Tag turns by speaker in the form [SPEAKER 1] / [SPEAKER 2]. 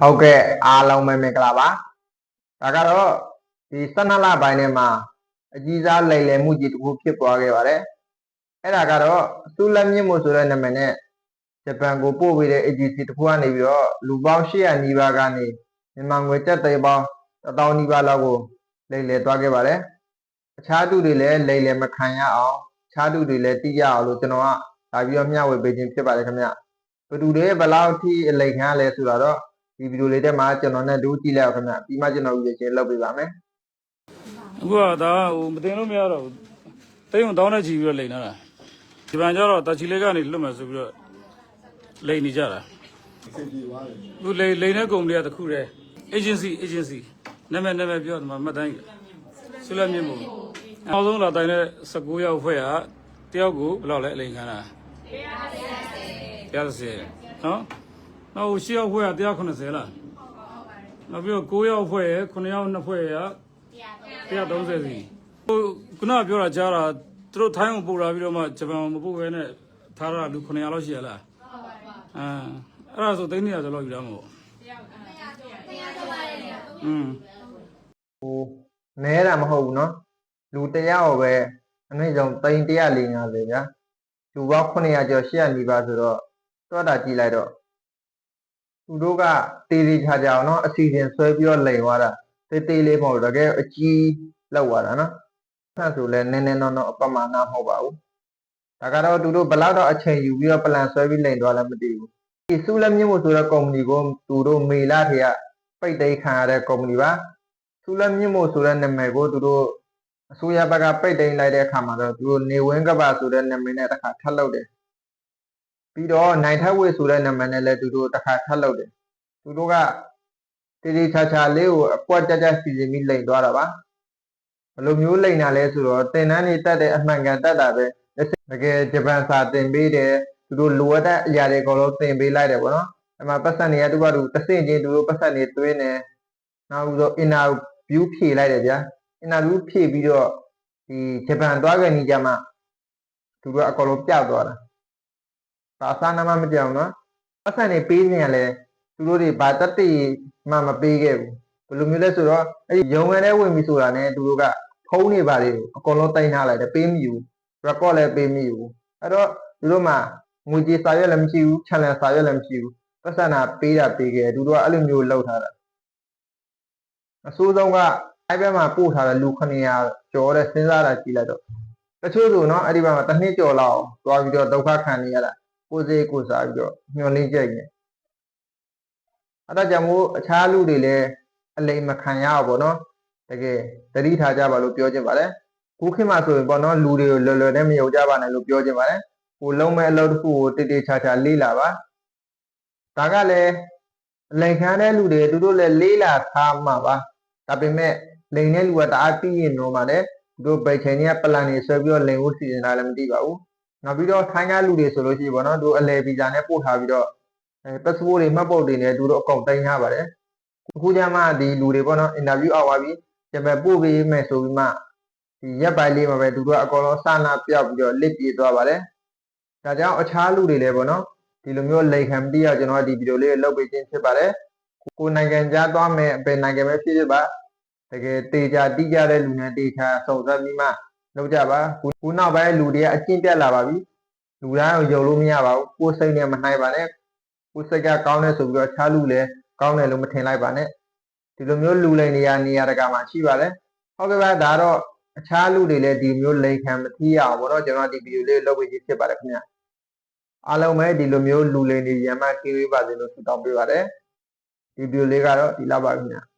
[SPEAKER 1] ဟုတ်ကဲ့အားလုံးပဲမင်္ဂလာပါဒါကတော့ဒီ12လပိုင်းထဲမှာအကြီးစားလိမ်လည်မှုကြီးတစ်ခုဖြစ်သွားခဲ့ပါတယ်အဲ့ဒါကတော့စူလက်မြင့်မို့ဆိုတဲ့နာမည်နဲ့ဂျပန်ကိုပို့ပေးတဲ့ agency တစ်ခုကနေပြီးတော့လူပေါင်း800နီးပါးကနေမြန်မာငွေကျပ်သိန်းပေါင်း1000နီးပါးလောက်ကိုလိမ်လည်သွားခဲ့ပါတယ်အခြားသူတွေလည်းလိမ်လည်မခံရအောင်အခြားသူတွေလည်းသိရအောင်လို့ကျွန်တော်ကလာပြီးတော့မျှဝေပေးခြင်းဖြစ်ပါတယ်ခင်ဗျဘယ်သူတွေဘယ်လောက်ထိအလိမ်ခံရလဲဆိုတော့ဒီဗီဒီယိုလေးထဲမှာကျွန်တော်နဲ့တို့ကြည့်လိုက်အောင်ခင်ဗျပြီးမှကျွန်တော်ရေချင်းလုပ်ပေးပါမယ်
[SPEAKER 2] အခုကဒါဟိုမတင်လို့မရတော့ဘူးတိတ်ုံတောင်းတဲ့ချီပြီးတော့လိန်လာတာဒီပန်ကျတော့တချီလေးကနေလွတ်မယ်ဆိုပြီးတော့လိန်နေကြတာသူလိန်တဲ့ကုမ္ပဏီကတခုတည်း agency နာမည်ပြောတယ်မှာမှတ်တိုင်းဆွလက်မြင့်မို့အောင်ဆုံးလာတိုင်းတဲ့19ယောက်ဖွဲ့ကတယောက်ကိုဘယ်လောက်လဲအလိန်ခံတာ130နော်နောက်10ယောက်ဖွဲ့က190လားနောက်ပြီးတော့9ယောက်ဖွဲ့ရ9ယောက်2ဖွဲ့ရ130စီဟိုခုနပြောတာကြားတာသူတို့ထိုင်းကိုပို့လာပြီးတော့မှဂျပန်ကိုမပို့ဘဲနဲ့ထားတာလူ900လောက်ရှိရလားအဲ့ဒါဆိုသိန်း200ကျော်လောက်ယူတာမဟုတ်
[SPEAKER 1] နဲတာမဟုတ်ဘူးเนาะလူတယောက်ပဲအနည်းဆုံးသိန်း150ဗျာလူပေါင်း900ကျော်800နီးပါးဆိုတော့တွက်တာကြည့်လိုက်တော့သူတို့ကတေးသေးချာချာအောင်เนาะအစီအစဉ်ဆွဲပြီးတော့လိန်သွားတာတေးလေးမဟုတ်တကယ်အကြီးလောက်သွားတာเนาะဆက်ဆိုလဲနည်းနည်းတော့အပမာဏမဟုတ်ပါဘူးဒါကတော့သူတို့ဘလောက်တော့အချိန်ယူပြီးတော့ပလန်ဆွဲပြီးလိန်သွားလည်းမသိဘူးဒီစူလက်မြင့်မို့ဆိုတဲ့ကုမ္ပဏီကိုသူတို့မေလာထေကပိတ်သိမ်းခံရတဲ့ကုမ္ပဏီပါစူလက်မြင့်မို့ဆိုတဲ့နာမည်ကိုသူတို့အစိုးရဘက်ကပိတ်သိမ်းလိုက်တဲ့အခါမှာတော့သူတို့နေဝင်းကပါဆိုတဲ့နာမည်နဲ့တစ်ခါထပ်လုပ်တယ်ပြီးတော့နိုင်ထက်ဝေဆိုတဲ့နာမည်နဲ့လည်းသူတို့တစ်ခါထပ်လုပ်တယ်သူတို့ကတေးသေးချာချာလေးကိုအပွက်ကြကြစီစဉ်ပြီးလိန်သွားတာပါဘယ်လိုမျိုးလိန်တာလဲဆိုတော့တင်တန်းနေတက်တဲ့အမှန်ကန်တက်တာပဲတကယ်ဂျပန်စာတင်ပေးတယ်သူတို့လိုအပ်တဲ့အရာတွေအကုန်လုံးတင်ပေးလိုက်တယ်ပေါ့နော်အဲ့မှာပတ်စံတွေကသူကသူတစ်ဆင့်ချင်းသူတို့ပတ်စံတွေသွင်းတယ်နောက်ပြီးတော့ interview ဖြေလိုက်တယ်ဗျာ interview ဖြေပြီးတော့ဒီဂျပန်သွားခဲ့နေကြမှာသူတို့အကုန်လုံးပျောက်သွားတာဘာသာနာမကြောက်နော်ပတ်စံတွေပေးနေရလဲသူတို့တွေဘာတက်တိမှမပေးခဲ့ဘူးဘယ်လိုမျိုးလဲဆိုတော့အဲ့ဒီရုံငန်းထဲဝင်ပြီဆိုတာနဲ့သူတို့ကဖုန်းတွေပါတွေအကုန်လုံးတင်ထားလိုက်တယ်ပေးမိဘူး record လည်းပေးမိဘူးအဲ့တော့သူတို့မှငွေကြေးစာရွက်လည်းမရှိဘူး challenge စာရွက်လည်းမရှိဘူးပတ်စံနာပေးတာပေးခဲ့သူတို့ကအဲ့လိုမျိုးလုပ်ထားတာအဆိုးဆုံးကအဲ့ဘက်မှာပို့ထားတဲ့လူ900ကျော်တဲ့စဉ်းစားတာကြည့်လိုက်တော့တချို့ဆိုနော်အဲ့ဒီဘက်မှာတစ်နှစ်ကျော်လောက်သွားပြီးတော့ဒုက္ခခံနေရတာကိုယ်စိတ်ကိုစားပြီးတော့ညှော်လင်းကြိုက်နေအဲ့ဒါကြောင့်မို့အခြားလူတွေလည်းအလိမ်မခံရအောင်ပေါ့နော်တကယ်သတိထားကြပါလို့ပြောချင်ပါတယ်ခုခေတ်မှာဆိုရင်ပေါ့နော်လူတွေကိုလွယ်လွယ်နဲ့မယုံကြပါနဲ့လို့ပြောချင်ပါတယ်ကိုလုံးမဲ့အလုပ်တစ်ခုကိုတိတိကျကျလေးလာပါဒါကလည်းအလိမ်ခံတဲ့လူတွေသူတို့လည်းလေးလာထားမှာပါဒါပေမဲ့လိမ်တဲ့လူကတအားပြီးရင်တော့မှလည်းသူတို့ပိတ်ချိန်ကြီးကပလန်တွေဆွဲပြီးတော့လိမ်ဖို့စီစဉ်တာလည်းမသိပါဘူးနောက်ပြီးတော့ထိုင်းကလူတွေဆိုလို့ရှိရင်ပေါ့နော်သူအလဲဗီဇာနဲ့ပို့ထားပြီးတော့ပတ်စပို့တွေမှတ်ပုံတွေနဲ့သူတို့အကုန်တင်ထားပါတယ်အခုကျမှဒီလူတွေပေါ့နော်အင်တာဗျူးအောက်သွားပြီးဂျပန်ပို့ပေးမယ်ဆိုပြီးမှဒီရက်ပိုင်းလေးမှာပဲသူတို့ကအကုန်လုံးစနာပြောက်ပြီးတော့လစ်ပြေးသွားပါတယ်ဒါကြောင့်အခြားလူတွေလည်းပေါ့နော်ဒီလိုမျိုးလိမ်ခံမသိရကျွန်တော်ဒီဗီဒီယိုလေးကိုလုပ်ပေးခြင်းဖြစ်ပါတယ်ကိုနိုင်ငံခြားသွားမယ်အပေနိုင်ငံပဲဖြစ်ဖြစ်ပါတကယ်တေချာတိကျတဲ့လူနဲ့တေချာစုံစမ်းပြီးမှလုပ်ကြပါခုနောက်ပိုင်းလူတွေကအကျင့်ပြတ်လာပါပြီလူတိုင်းကိုယုံလို့မရပါဘူးကိုယ်စိတ်နဲ့မနှိုင်းပါနဲ့ကိုယ်စိတ်ကကောင်းတယ်ဆိုပြီးတော့အခြားလူလည်းကောင်းတယ်လို့မထင်လိုက်ပါနဲ့ဒီလိုမျိုးလူလိမ်နေရာတကာမှာရှိပါတယ်ဟုတ်ကဲ့ပါဒါတော့အခြားလူတွေလည်းဒီမျိုးလိမ်ခံမသိရအောင်ပေါ့နော်ကျွန်တော်ဒီဗီဒီယိုလေးလုပ်ပေးခြင်းဖြစ်ပါတယ်ခင်ဗျအားလုံးပဲဒီလိုမျိုးလူလိမ်တွေရမ်းမှကင်းဝေးပါစေလို့ဆုတောင်းပေးပါတယ်ဒီဗီဒီယိုလေးကတော့ဒီလောက်ပါခင်ဗျ